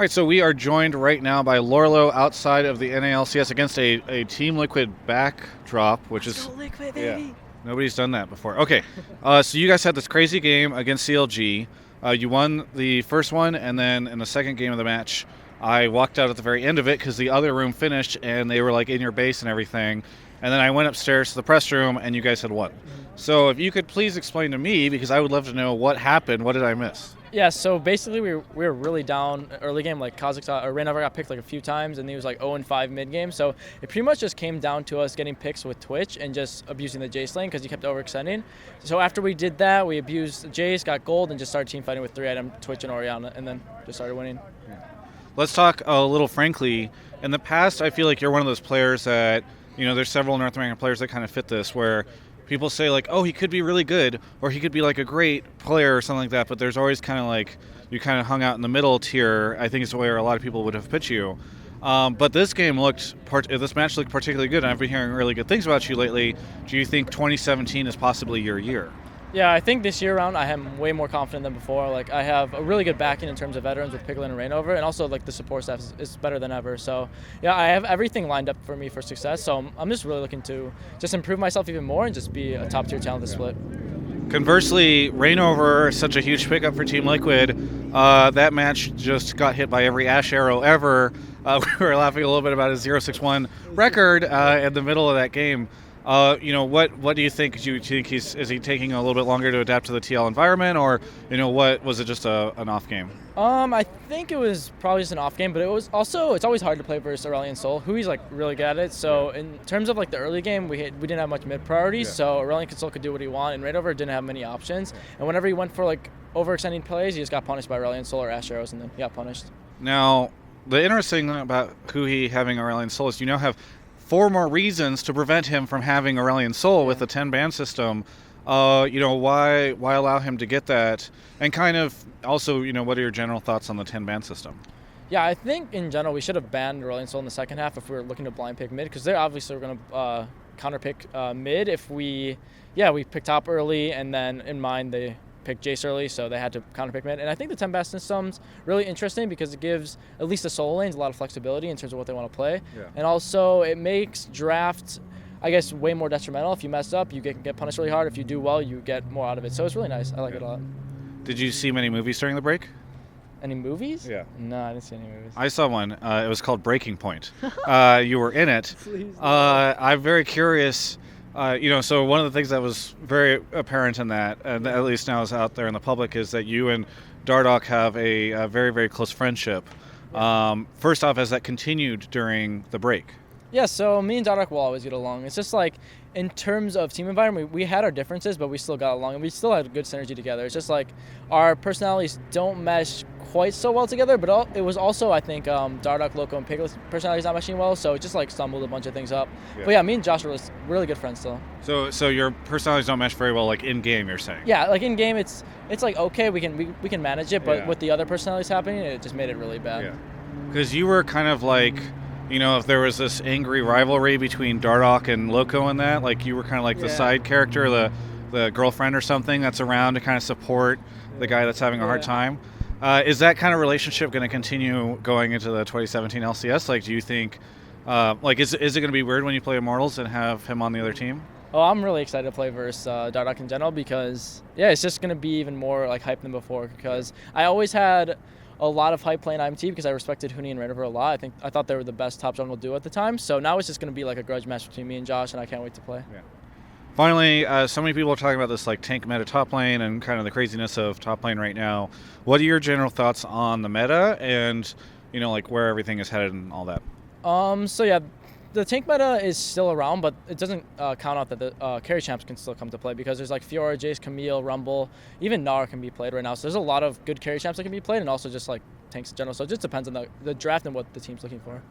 All right, so we are joined right now by Lourlo outside of the NALCS against a Team Liquid backdrop, which Let's is go Liquid, yeah, baby. nobody's done that before. Okay, so you guys had this crazy game against CLG. You won the first one, and then in the second game of the match, I walked out at the very end of it because the other room finished and they were like in your base and everything. And then I went upstairs to the press room, and you guys had won. So if you could please explain to me, because I would love to know what happened. What did I miss? Yeah, so basically we were really down early game. Like Kazakhstan or Rainover got picked like a few times, and he was like 0-5 mid game. So it pretty much just came down to us getting picks with Twitch and just abusing the Jace lane because he kept overextending. So after we did that, we abused Jace, got gold, and just started team fighting with 3-item Twitch and Oriana, and then just started winning. Let's talk a little frankly. In the past, I feel like you're one of those players that, there's several North American players that kind of fit this, where people say like, oh, he could be really good, or he could be like a great player or something like that, but there's always kind of like, you kind of hung out in the middle tier. I think it's where a lot of people would have pitched you. But this match looked particularly good, and I've been hearing really good things about you lately. Do you think 2017 is possibly your year? Yeah, I think this year around I am way more confident than before. Like I have a really good backing in terms of veterans with Piglin and Rainover, and also like the support staff is better than ever. So yeah, I have everything lined up for me for success. So I'm just really looking to just improve myself even more and just be a top tier talent this split. Conversely, Rainover, such a huge pickup for Team Liquid. That match just got hit by every Ash arrow ever. We were laughing a little bit about his 0-6-1 record in the middle of that game. What do you think? Do you think is he taking a little bit longer to adapt to the TL environment, or what was it, just an off game? I think it was probably just an off game, but it's always hard to play versus Aurelion Sol, who he's like really good at it. So in terms of like the early game, we didn't have much mid priorities, so Aurelion Sol could do what he wanted, and Rainover didn't have many options. And whenever he went for like overextending plays, he just got punished by Aurelion Sol or Ash arrows, and then he got punished. Now, the interesting thing about Huhi having Aurelion Sol is you now have 4 more reasons to prevent him from having Aurelion Sol with the 10 ban system. Why allow him to get that? And kind of also, what are your general thoughts on the 10 ban system? Yeah, I think in general we should have banned Aurelion Sol in the second half if we were looking to blind pick mid, because they're obviously going to counter pick mid if we pick top early, and then in mind they picked Jace early, so they had to counter pick mid. And I think the 10 ban system's really interesting because it gives at least the solo lanes a lot of flexibility in terms of what they want to play. Yeah. And also it makes draft, I guess, way more detrimental. If you mess up, you get punished really hard. If you do well, you get more out of it. So it's really nice. I like it a lot. Did you see many movies during the break? Any movies? Yeah. No, I didn't see any movies. I saw one. It was called Breaking Point. You were in it. Please. I'm very curious. So one of the things that was very apparent in that, and at least now is out there in the public, is that you and Dardoch have a very, very close friendship. First off, has that continued during the break? Yeah, so me and Dardoch will always get along. It's just like, in terms of team environment, we had our differences, but we still got along, and we still had good synergy together. It's just like our personalities don't mesh quite so well together, but it was also, I think, Dardoch, Loco, and Piglet's personalities not meshing well, so it just like stumbled a bunch of things up. Yeah. But yeah, me and Josh are really good friends still. So your personalities don't mesh very well, like in game, you're saying? Yeah, like in game, it's like okay, we can manage it, but with the other personalities happening, it just made it really bad. Yeah, because you were kind of like, if there was this angry rivalry between Dardoch and Loco in that, like you were kind of like the side character, the girlfriend or something that's around to kind of support the guy that's having a hard time. Is that kind of relationship going to continue going into the 2017 LCS? Like, do you think, is it going to be weird when you play Immortals and have him on the other team? Oh, I'm really excited to play versus Dardoch in general because, it's just going to be even more like hype than before, because I always had a lot of hype playing IMT because I respected Huni and Rainover a lot. I thought they were the best top jungle duo at the time. So now it's just going to be like a grudge match between me and Josh, and I can't wait to play. Yeah. Finally, so many people are talking about this like tank meta top lane and kind of the craziness of top lane right now. What are your general thoughts on the meta and, like where everything is headed and all that? So yeah, the tank meta is still around, but it doesn't count out that the carry champs can still come to play, because there's like Fiora, Jace, Camille, Rumble, even Gnar can be played right now. So there's a lot of good carry champs that can be played, and also just like tanks in general. So it just depends on the draft and what the team's looking for.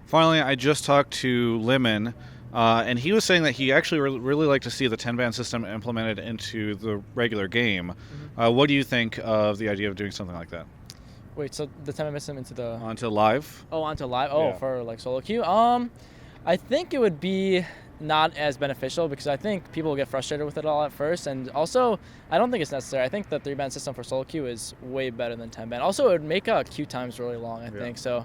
Finally, I just talked to Lemon, and he was saying that he actually really liked to see the 10-ban system implemented into the regular game. Mm-hmm. What do you think of the idea of doing something like that? Wait, so the 10-ban system onto live? Oh, onto live. Oh, yeah. For like solo queue. I think it would be not as beneficial because I think people will get frustrated with it all at first, and also I don't think it's necessary. I think the 3-ban system for solo queue is way better than 10-ban. Also, it would make queue times really long, I think, so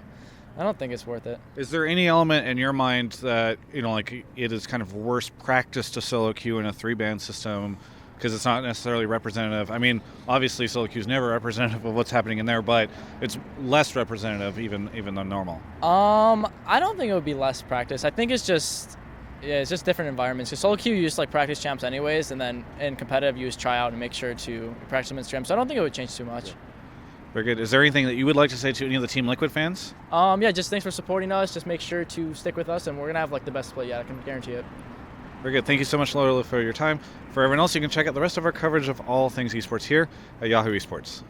I don't think it's worth it. Is there any element in your mind that, like it is kind of worse practice to solo queue in a 3-ban system because it's not necessarily representative? I mean, obviously solo queue is never representative of what's happening in there, but it's less representative even than normal. I don't think it would be less practice. I think it's just different environments. Because solo queue you use like practice champs anyways, and then in competitive you use tryout and make sure to practice them in stream. So I don't think it would change too much. Very good. Is there anything that you would like to say to any of the Team Liquid fans? Just thanks for supporting us. Just make sure to stick with us, and we're gonna have like the best split yet. I can guarantee it. Very good. Thank you so much, Lourlo, for your time. For everyone else, you can check out the rest of our coverage of all things esports here at Yahoo Esports.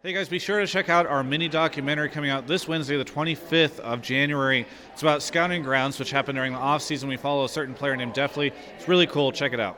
Hey guys, be sure to check out our mini documentary coming out this Wednesday, the 25th of January. It's about scouting grounds, which happened during the off season. We follow a certain player named Deftly. It's really cool. Check it out.